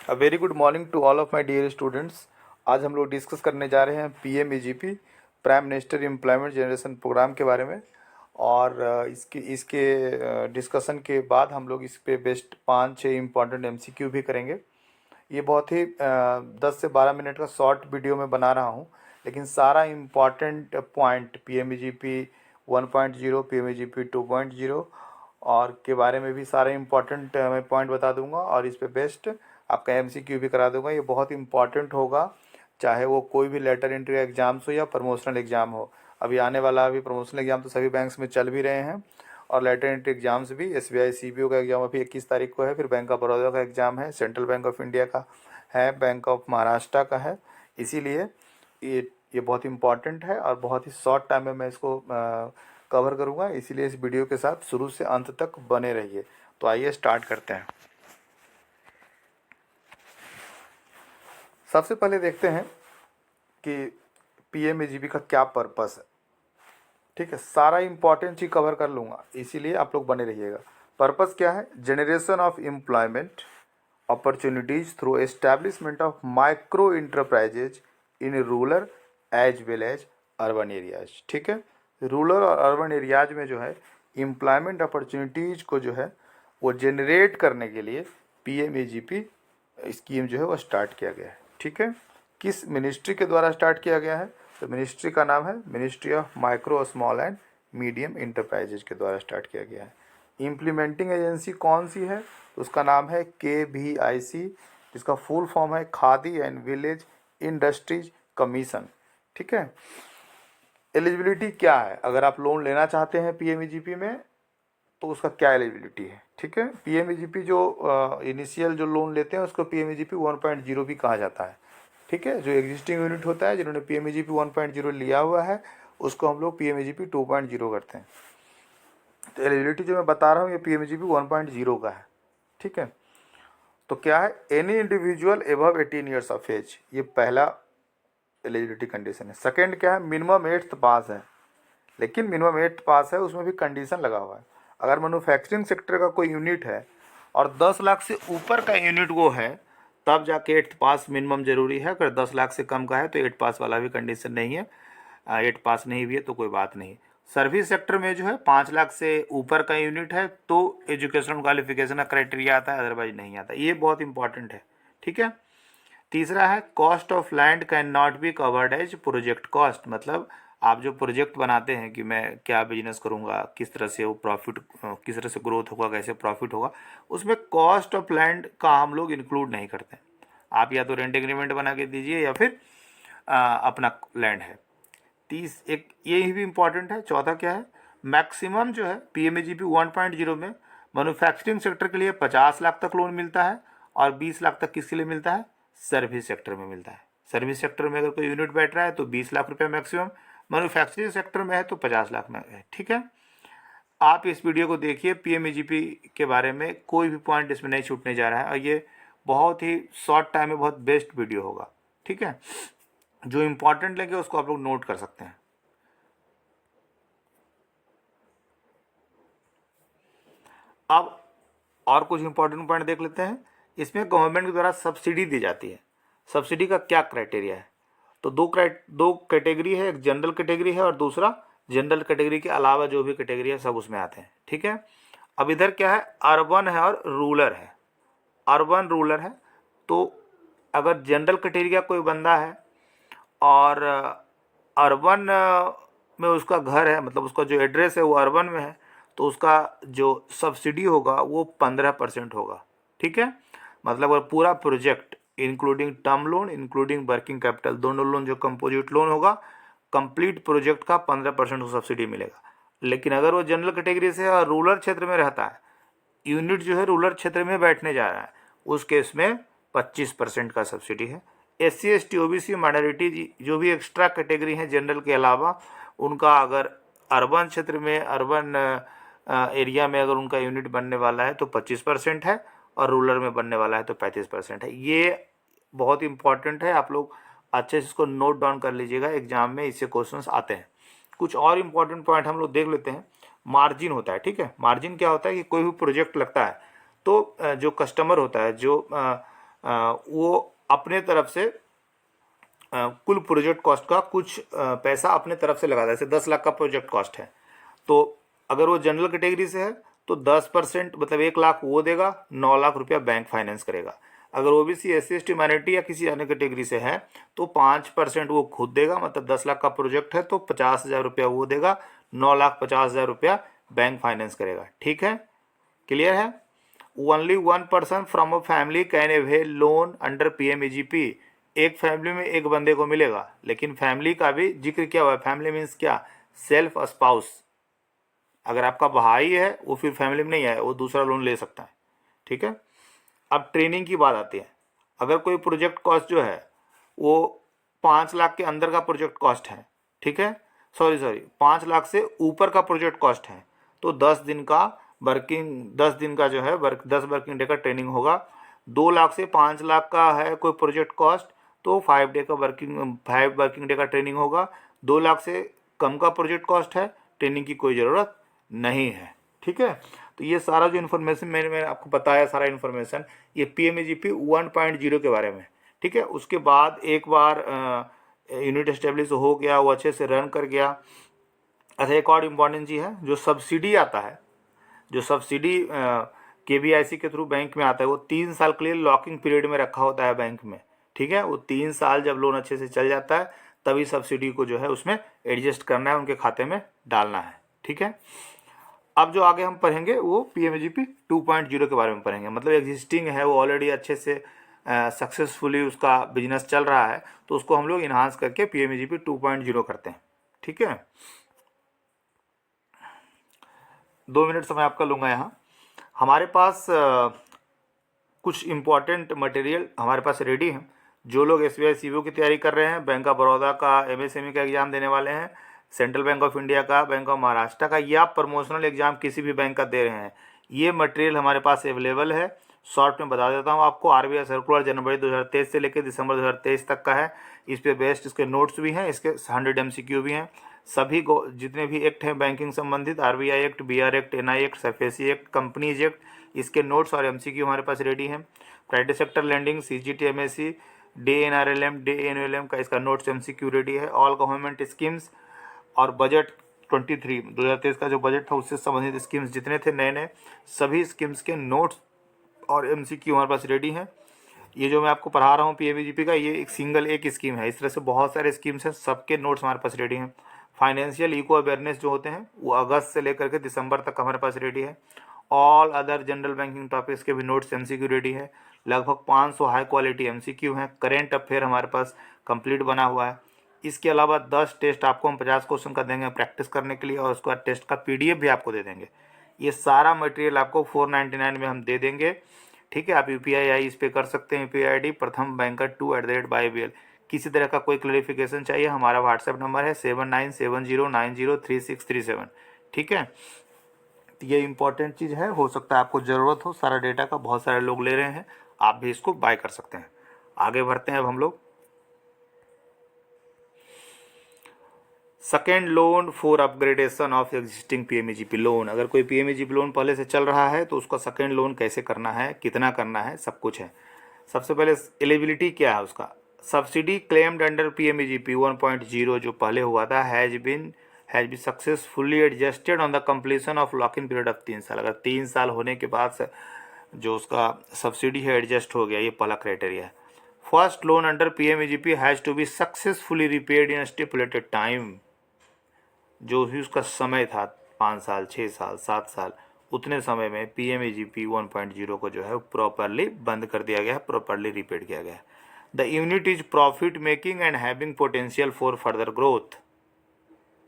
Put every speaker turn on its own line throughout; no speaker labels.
A very good morning to all of my dear students. आज हम लोग discuss करने जा रहे हैं PMEGP prime minister employment generation programme के बारे में। और इसके इसके डिस्कशन के बाद हम लोग इस पे बेस्ट 5-6 इम्पॉर्टेंट MCQ भी करेंगे। ये बहुत ही 10 से 12 मिनट का शॉर्ट वीडियो में बना रहा हूँ, लेकिन सारा इम्पॉर्टेंट पॉइंट PMEGP 1.0 PMEGP 2.0 और के बारे में भी सारे इम्पॉर्टेंट मैं पॉइंट बता दूंगा और इस पे बेस्ट आपका MCQ भी करा दूंगा। ये बहुत इंपॉर्टेंट होगा, चाहे वो कोई भी लेटर एंट्री एग्जाम्स हो या प्रमोशनल एग्ज़ाम हो। अभी आने वाला अभी प्रमोशनल एग्ज़ाम तो सभी बैंक्स में चल भी रहे हैं और लेटर एंट्री एग्जाम्स भी। SBI CBO का एग्ज़ाम अभी 21 तारीख को है, फिर बैंक ऑफ बड़ौदा का एग्ज़ाम है, सेंट्रल बैंक ऑफ इंडिया का है, बैंक ऑफ महाराष्ट्र का है। इसीलिए ये बहुत इंपॉर्टेंट है और बहुत ही शॉर्ट टाइम में मैं इसको कवर करूँगा, इसीलिए इस वीडियो के साथ शुरू से अंत तक बने रहिए। तो आइए स्टार्ट करते हैं। सबसे पहले देखते हैं कि PMEGP का क्या पर्पस है। ठीक है, सारा इंपॉर्टेंट चीज कवर कर लूँगा, इसीलिए आप लोग बने रहिएगा। पर्पस क्या है? Generation of employment opportunities through establishment of micro enterprises in rural as well as urban areas. ठीक है, रूरल और अर्बन एरियाज में जो है एम्प्लॉयमेंट अपॉर्चुनिटीज को जो है वो जनरेट करने के लिए PMEGP स्कीम जो है वो स्टार्ट किया गया है। ठीक है, किस मिनिस्ट्री के द्वारा स्टार्ट किया गया है? तो मिनिस्ट्री का नाम है ministry of micro small and medium enterprises के द्वारा स्टार्ट किया गया है। इम्प्लीमेंटिंग एजेंसी कौन सी है? तो उसका नाम है KVIC, जिसका फुल फॉर्म है khadi and village industries commission. ठीक है, एलिजिबिलिटी क्या है? अगर आप लोन लेना चाहते हैं PMEGP में तो उसका क्या एलिजिबिलिटी है? ठीक है, PMEGP जो इनिशियल जो लोन लेते हैं उसको PMEGP 1.0 भी कहा जाता है। ठीक है, जो एग्जिस्टिंग यूनिट होता है जिन्होंने PMEGP 1.0 लिया हुआ है उसको हम लोग PMEGP 2.0 करते हैं। तो एलिजिबिलिटी जो मैं बता रहा हूँ ये PMEGP 1.0 का है। ठीक है, तो क्या है? Any individual above 18 years of age, ये पहला एलिजिबिलिटी कंडीशन है। सेकेंड क्या है? मिनिमम 8th पास है, लेकिन मिनिमम 8th पास है उसमें भी कंडीशन लगा हुआ है। अगर मैन्युफैक्चरिंग सेक्टर का कोई यूनिट है और 10 लाख से ऊपर का यूनिट वो है तब जाके 8th पास मिनिमम जरूरी है। अगर 10 लाख से कम का है तो 8 पास वाला भी कंडीशन नहीं है। 8 पास नहीं भी है तो कोई बात नहीं। सर्विस सेक्टर में जो है 5 लाख से ऊपर का यूनिट है तो एजुकेशनल क्वालिफिकेशन का क्राइटेरिया आता है, अदरवाइज नहीं आता। ये बहुत इंपॉर्टेंट है। ठीक है, तीसरा है cost of land can not be covered as project cost. मतलब आप जो प्रोजेक्ट बनाते हैं कि मैं क्या बिजनेस करूंगा, किस तरह से वो प्रॉफिट, किस तरह से ग्रोथ होगा, कैसे प्रॉफिट होगा, उसमें कॉस्ट ऑफ लैंड का हम लोग इंक्लूड नहीं करते। आप या तो रेंट एग्रीमेंट बना के दीजिए या फिर अपना लैंड है। एक ये भी इंपॉर्टेंट है। चौथा क्या है? मैक्सिमम जो है PMEGP 1.0 में मैन्युफैक्चरिंग सेक्टर के लिए 50 लाख तक लोन मिलता है और 20 लाख तक किसके लिए मिलता है? सर्विस सेक्टर में मिलता है। सर्विस सेक्टर में अगर कोई यूनिट बैठ रहा है तो 20 लाख रुपए मैक्सिमम, मैन्युफैक्चरिंग सेक्टर में है तो 50 लाख में है। ठीक है, आप इस वीडियो को देखिए, PMEGP के बारे में कोई भी पॉइंट इसमें नहीं छूटने जा रहा है और ये बहुत ही शॉर्ट टाइम में बहुत बेस्ट वीडियो होगा। ठीक है, जो इंपॉर्टेंट लगे उसको आप लोग नोट कर सकते हैं। अब और कुछ इंपॉर्टेंट पॉइंट देख लेते हैं। इसमें गवर्नमेंट के द्वारा सब्सिडी दी जाती है। सब्सिडी का क्या क्राइटेरिया है? तो दो कैटेगरी है, एक जनरल कैटेगरी है और दूसरा जनरल कैटेगरी के अलावा जो भी कैटेगरी है सब उसमें आते हैं। ठीक है, अब इधर क्या है? अर्बन है और रूरल है। अर्बन रूरल है तो अगर जनरल कैटेगरी का कोई बंदा है और अर्बन में उसका घर है, मतलब उसका जो एड्रेस है वो अर्बन में है, तो उसका जो सब्सिडी होगा वो 15% होगा। ठीक है, मतलब अगर पूरा project including term loan including working capital दोनों लोन जो कंपोजिट लोन होगा, कंप्लीट प्रोजेक्ट का 15% को सब्सिडी मिलेगा। लेकिन अगर वो जनरल कैटेगरी से और रूरल क्षेत्र में रहता है, यूनिट जो है रूरल क्षेत्र में बैठने जा रहा है, उस केस में 25% का सब्सिडी है। SC ST OBC माइनॉरिटी जो भी एक्स्ट्रा कैटेगरी हैं जनरल के अलावा, उनका अगर अर्बन क्षेत्र में अर्बन एरिया में अगर उनका यूनिट बनने वाला है तो 25% है और रूरल में बनने वाला है तो 35% है। ये बहुत इंपॉर्टेंट है, आप लोग अच्छे से इसको नोट डाउन कर लीजिएगा, एग्जाम में इससे क्वेश्चंस आते हैं। कुछ और इंपॉर्टेंट पॉइंट हम लोग देख लेते हैं। मार्जिन होता है। ठीक है, मार्जिन क्या होता है कि कोई भी प्रोजेक्ट लगता है तो जो कस्टमर होता है, जो वो अपने तरफ से कुल प्रोजेक्ट कॉस्ट का कुछ पैसा अपने तरफ से लगाता है। जैसे 10 लाख का प्रोजेक्ट कॉस्ट है, तो अगर वो जनरल कैटेगरी से है तो 10% मतलब 1 लाख वो देगा, 9 लाख रुपया बैंक फाइनेंस करेगा। अगर ओबीसी SC ST माइनॉरिटी या किसी अन्य कैटेगरी से है तो 5% वो खुद देगा, मतलब 10 लाख का प्रोजेक्ट है तो 50,000 रुपया वो देगा, 9,50,000 रुपया बैंक फाइनेंस करेगा। ठीक है, क्लियर है। Only 1 person from a family can avail loan under PMEGP। एक फैमिली में एक बंदे को मिलेगा, लेकिन फैमिली का भी जिक्र किया हुआ है। फैमिली मीन्स क्या? Self spouse. अगर आपका भाई है वो फिर फैमिली में नहीं है, वो दूसरा लोन ले सकता है। ठीक है, अब ट्रेनिंग की बात आती है। अगर कोई प्रोजेक्ट कॉस्ट जो है वो 5 लाख के अंदर का प्रोजेक्ट कॉस्ट है, ठीक है, सॉरी 5 लाख से ऊपर का प्रोजेक्ट कॉस्ट है, तो 10 दिन का जो है 10 वर्किंग डे का ट्रेनिंग होगा। 2 लाख से 5 लाख का है कोई प्रोजेक्ट कॉस्ट तो 5 वर्किंग डे का ट्रेनिंग होगा। 2 लाख से कम का प्रोजेक्ट कॉस्ट है, ट्रेनिंग की कोई ज़रूरत नहीं है। ठीक है, तो ये सारा जो इन्फॉर्मेशन मैंने आपको बताया, सारा इन्फॉर्मेशन ये PMEGP 1.0 के बारे में। ठीक है, उसके बाद एक बार यूनिट एस्टेब्लिश हो गया, वो अच्छे से रन कर गया। अच्छा, एक और इम्पॉर्टेंट चीज़ है, जो सब्सिडी आता है, जो सब्सिडी KVIC के थ्रू बैंक में आता है, वो 3 साल के लिए लॉकिंग पीरियड में रखा होता है बैंक में। ठीक है, वो 3 साल जब लोन अच्छे से चल जाता है तभी सब्सिडी को जो है उसमें एडजस्ट करना है, उनके खाते में डालना है। ठीक है, अब जो आगे हम पढ़ेंगे वो PMEGP 2.0 के बारे में पढ़ेंगे। मतलब एग्जिस्टिंग है, वो ऑलरेडी अच्छे से सक्सेसफुली उसका बिजनेस चल रहा है, तो उसको हम लोग इन्हांस करके PMEGP 2.0 करते हैं। ठीक है, 2 मिनट समय आपका लूँगा। यहाँ हमारे पास कुछ इम्पॉर्टेंट मटेरियल हमारे पास रेडी हैं। जो लोग SBI CBO की तैयारी कर रहे हैं, बैंक ऑफ बड़ौदा का MSME का एग्ज़ाम देने वाले हैं, सेंट्रल बैंक ऑफ इंडिया का, बैंक ऑफ महाराष्ट्र का, या प्रमोशनल एग्जाम किसी भी बैंक का दे रहे हैं, ये मटेरियल हमारे पास अवेलेबल है। शॉर्ट में बता देता हूँ आपको। RBI सर्कुलर जनवरी 2023 से लेकर दिसंबर 2023 तक का है। इस पे बेस्ड इसके नोट्स भी हैं, इसके 100 MCQ भी हैं। सभी जितने भी एक्ट हैं बैंकिंग संबंधित, RBI act, BR act, NI act, SARFAESI act, companies act, इसके नोट्स और MCQ हमारे पास रेडी हैं। Private sector lending, CGT MSE, day NRLM, day NULM का इसका नोट्स MCQ रेडी है। ऑल गवर्नमेंट स्कीम्स और बजट 2023 का जो बजट था उससे संबंधित स्कीम्स जितने थे नए नए, सभी स्कीम्स के नोट्स और MCQ हमारे पास रेडी हैं। ये जो मैं आपको पढ़ा रहा हूँ PMEGP का, ये एक सिंगल एक स्कीम है। इस तरह से बहुत सारे स्कीम्स हैं, सबके नोट्स हमारे पास रेडी हैं। फाइनेंशियल इको अवेयरनेस जो होते हैं वो अगस्त से लेकर के दिसंबर तक हमारे पास रेडी है। All other general banking topics के भी नोट्स MCQ रेडी है। लगभग 500 हाई क्वालिटी MCQ हैं। करेंट अफेयर हमारे पास कंप्लीट बना हुआ है। इसके अलावा 10 टेस्ट आपको हम 50 क्वेश्चन का देंगे प्रैक्टिस करने के लिए, और उसके बाद टेस्ट का PDF भी आपको दे देंगे। ये सारा मटेरियल आपको 499 में हम दे देंगे। ठीक है, आप UPI ID इस पे कर सकते हैं। UPI ID प्रथम बैंकर 2@BIBL। किसी तरह का कोई क्लैरिफिकेशन चाहिए, हमारा WhatsApp नंबर है 7970903637। ठीक है, तो ये इंपॉर्टेंट चीज़ है, हो सकता है आपको ज़रूरत हो। सारा डेटा का बहुत सारे लोग ले रहे हैं, आप भी इसको बाय कर सकते हैं। आगे बढ़ते हैं अब हम लोग। Second loan for upgradation of existing PMEGP loan. अगर कोई PMEGP लोन पहले से चल रहा है तो उसका सेकेंड लोन कैसे करना है, कितना करना है, सब कुछ है। सबसे पहले एलिजिबिलिटी क्या है उसका। सब्सिडी क्लेम्ड अंडर PMEGP 1.0 जो पहले हुआ था has been successfully adjusted on the completion of lock in period of 3 साल। अगर 3 साल होने के बाद से जो उसका सब्सिडी है एडजस्ट हो गया, ये पहला क्राइटेरिया है। First loan under PMEGP has to be successfully repaid in stipulated time. जो भी उसका समय था 5 साल, 6 साल, 7 साल, उतने समय में PMEGP 1.0 को जो है प्रॉपरली बंद कर दिया गया है, प्रॉपरली रिपेड किया गया है। The unit is profit making and having potential for further growth.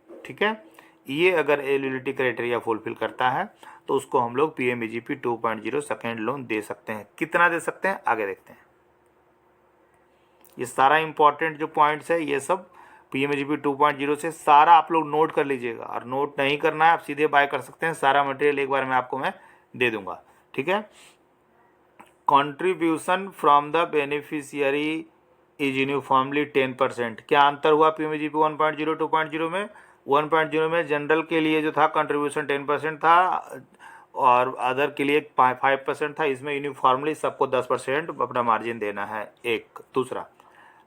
ठीक है, ये अगर एलिजिबिलिटी क्राइटेरिया फुलफिल करता है तो उसको हम लोग PMEGP 2.0 सेकेंड लोन दे सकते हैं। कितना दे सकते हैं आगे देखते हैं। ये सारा इंपॉर्टेंट जो पॉइंट्स है ये सब PMEGP 2.0 से सारा आप लोग नोट कर लीजिएगा, और नोट नहीं करना है आप सीधे बाय कर सकते हैं। सारा मटेरियल एक बार में आपको मैं दे दूंगा। ठीक है, contribution from the beneficiary is uniformly 10%। क्या अंतर हुआ PMEGP 1.0 2.0 में? 1.0 में जनरल के लिए जो था कंट्रीब्यूशन 10% था,
और अदर के लिए 5% था। इसमें यूनिफॉर्मली सबको 10% अपना मार्जिन देना है। एक दूसरा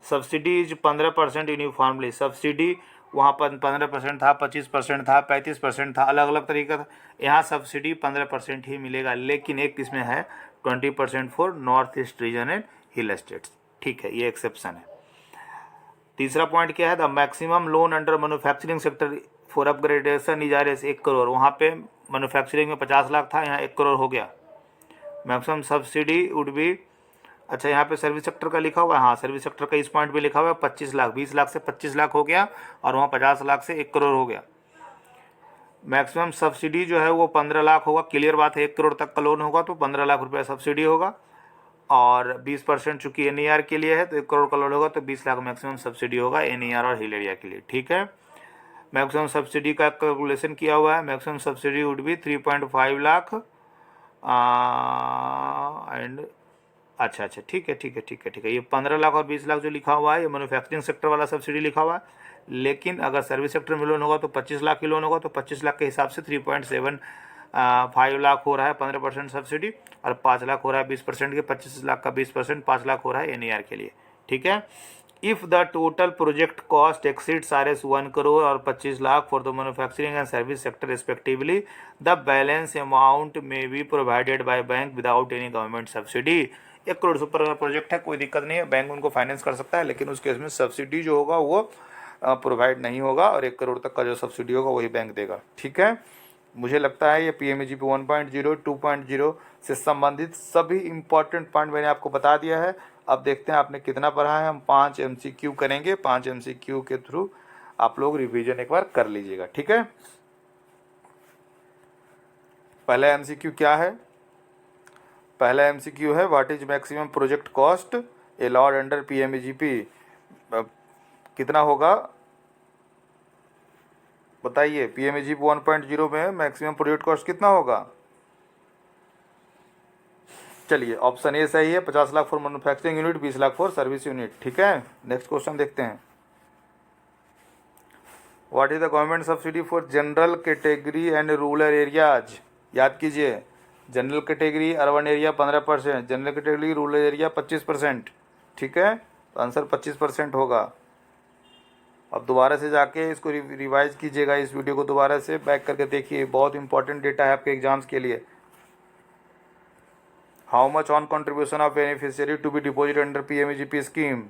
सब्सिडीज 15% यूनिफॉर्मली, सब्सिडी वहाँ पर 15% था, 25% था, 35% था, अलग अलग तरीका था। यहाँ सब्सिडी 15% ही मिलेगा, लेकिन एक इसमें है 20% for north east region and hill states. ठीक है, ये एक्सेप्शन है। तीसरा पॉइंट क्या है, the maximum loan under manufacturing sector for upgradation is R 1 crore. वहाँ पे मैन्युफैक्चरिंग में 50 लाख था, यहाँ 1 करोड़ हो गया। मैक्सिमम सब्सिडी वुड बी, अच्छा यहाँ पे सर्विस सेक्टर का लिखा हुआ है, हाँ सर्विस सेक्टर का इस पॉइंट पे लिखा हुआ है 25 लाख, 20 लाख से 25 लाख हो गया, और वहाँ 50 लाख से 1 करोड़ हो गया। मैक्सिमम सब्सिडी जो है वो 15 लाख होगा। क्लियर बात है, 1 करोड़ तक का लोन होगा तो 15 लाख रुपया सब्सिडी होगा, और 20% चूंकि एनईआर के लिए है तो 1 करोड़ का लोन होगा तो 20 लाख मैक्सिमम सब्सिडी होगा एनईआर और हिल एरिया के लिए। ठीक है, मैक्सिमम सब्सिडी का कैलकुलेशन किया हुआ है। Maximum subsidy would be 3.5 lakh and अच्छा ठीक है। ये 15 लाख और 20 लाख जो लिखा हुआ है ये मैन्युफैक्चरिंग सेक्टर वाला सब्सिडी लिखा हुआ है, लेकिन अगर सर्विस सेक्टर में लोन होगा तो 25 लाख की लोन होगा, तो 25 लाख के हिसाब से 3.75 लाख हो रहा है 15% सब्सिडी, और 5 लाख हो रहा है 20% के, 25 लाख का 20% 5 लाख हो रहा है एनईआर के लिए। ठीक है, if the total project cost exceeds RS 1 crore और 25 lakh for the manufacturing and service sector respectively, the balance amount may be provided by bank without any government subsidy. 1 crore से ऊपर का प्रोजेक्ट है, कोई दिक्कत नहीं है, बैंक उनको फाइनेंस कर सकता है, लेकिन उस केस में सब्सिडी जो होगा वो प्रोवाइड नहीं होगा, और 1 करोड़ तक का जो सब्सिडी होगा वही बैंक देगा। ठीक है, मुझे लगता है ये PMEGP 1.0 2.0 से संबंधित सभी इंपॉर्टेंट पॉइंट मैंने आपको बता दिया है। अब देखते हैं आपने कितना पढ़ा है। हम 5 MCQ करेंगे, 5 MCQ के थ्रू आप लोग रिवीजन एक बार कर लीजिएगा। ठीक है, पहला MCQ क्या है? पहला MCQ है what is maximum project cost allowed under PMEGP। कितना होगा बताइए, PMEGP 1.0 में मैक्सिमम प्रोजेक्ट कॉस्ट कितना होगा? चलिए, ऑप्शन ए सही है, 50 lakh for manufacturing unit, 20 lakh for service unit. ठीक है, नेक्स्ट क्वेश्चन देखते हैं। What is the government subsidy for general category and rural areas? याद कीजिए, general category urban area 15%, general category rural area 25%। ठीक है, तो आंसर 25% होगा। अब दोबारा से जाके इसको रिवाइज कीजिएगा, इस वीडियो को दोबारा से बैक करके देखिए, बहुत इंपॉर्टेंट डेटा है आपके एग्जाम्स के लिए। How much on contribution of beneficiary to be deposit under PMEGP scheme.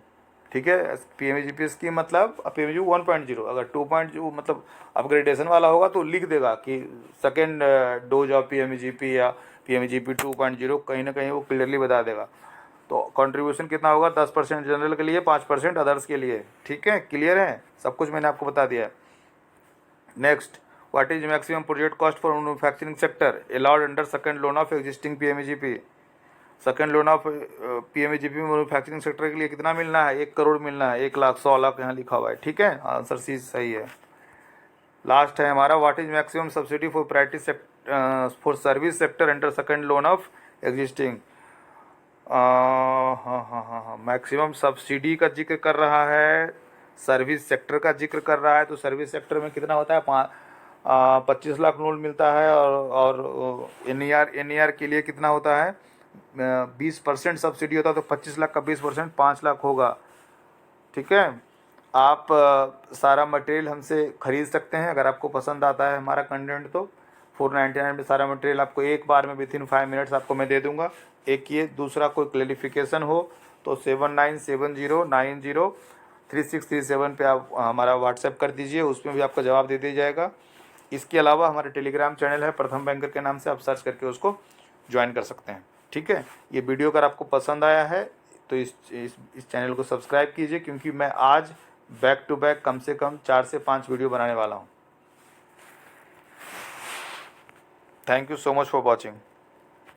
ठीक है, PMEGP स्कीम मतलब PMEGP 1.0, अगर 2.0 मतलब अपग्रेडेशन वाला होगा तो लिख देगा कि सेकेंड डोज ऑफ PMEGP या PMEGP 2.0, कहीं ना कहीं वो क्लियरली बता देगा। तो कंट्रीब्यूशन कितना होगा? 10% जनरल के लिए, 5% अदर्स के लिए। ठीक है, क्लियर है, सब कुछ मैंने आपको बता दिया है। Next, what is maximum project cost for manufacturing sector allowed under second loan of existing PMEGP। Second loan of PMEGP manufacturing sector के लिए कितना मिलना है? 1 करोड़ मिलना है, 1 लाख 100 लाख यहाँ लिखा हुआ है। ठीक है, आंसर सी सही है। लास्ट है हमारा, what is maximum subsidy for private for service sector under second loan of existing. हाँ, मैक्सिमम सब्सिडी का जिक्र कर रहा है, सर्विस सेक्टर का जिक्र कर रहा है, तो सर्विस सेक्टर में कितना होता है? 25 लाख लोन मिलता है, और एनईआर के लिए कितना होता है? 20% सब्सिडी होता है, तो 25 लाख का 20% 5 लाख होगा। ठीक है, आप सारा मटेरियल हमसे ख़रीद सकते हैं, अगर आपको पसंद आता है हमारा कंटेंट तो 499 में सारा मटेरियल आपको एक बार में विथिन 5 मिनट्स आपको मैं दे दूंगा। एक ये, दूसरा कोई क्लेरिफिकेशन हो तो 7970903637 पे आप हमारा व्हाट्सएप कर दीजिए, उसमें भी आपका जवाब दे दिया जाएगा। इसके अलावा हमारे टेलीग्राम चैनल है प्रथम बैंकर के नाम से, आप सर्च करके उसको ज्वाइन कर सकते हैं। ठीक है, ये वीडियो अगर आपको पसंद आया है तो इस चैनल को सब्सक्राइब कीजिए, क्योंकि मैं आज बैक टू बैक कम से कम 4 से 5 वीडियो बनाने वाला हूँ। Thank you so much for watching.